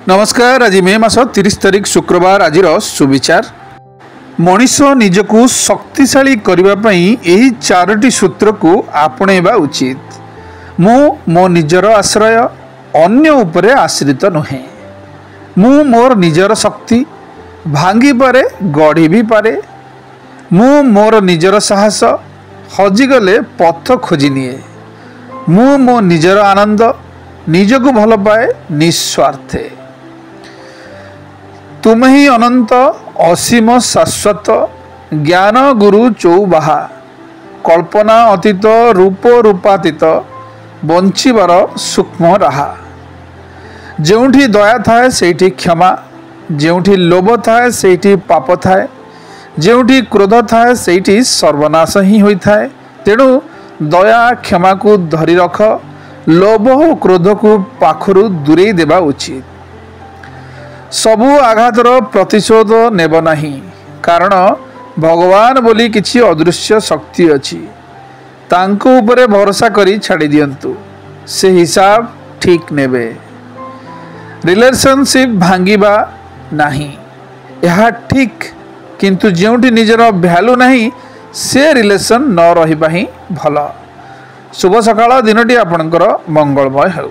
नमस्कार। आज मे मास 30 तारिख शुक्रवार। आज सुविचार मनीष निजकू शक्तिशाली करने यही 4टी सूत्र को आपणेबा उचित। मु मो निजर आश्रय अन्य उपरे आश्रित नुहे। मु मोर निजर शक्ति भांगी पारे गढ़ी भी पारे। मु मोर निजर साहस हजिगले पथ खोजी निए। मु मो निजर आनंद निजको भल पाए निस्वार्थे। तुम ही अनंत असीम शाश्वत ज्ञान गुरु चौबाहा कल्पना अतीत रूप रूपातीत बंचीबार सूक्ष्म राहा। जोठी दया थाए सेठी क्षमा, जोठी लोभ थाए सेठी पाप थाए, जोठी क्रोध थाए सेठी सर्वनाश ही होइथाए। तेणु दया क्षमा को धरी रख, लोभ और क्रोध को पाखरु दूरेई देबा उचित। सबु आघातर प्रतिशोध नेब नाही, कारण भगवान बोली किछि अदृश्य शक्ति अछि। तांको उपरे भरोसा करी छाड़ी दियंतु, से हिसाब ठीक नेबे। रिलेशनशिप भांगिबा नाही यह ठीक, किंतु जोठी निजर भ्यालु नाही से रिलेशन न रहिबा ही भल। शुभ सकाळ, दिनटी आपणकर मंगलमय हेउ।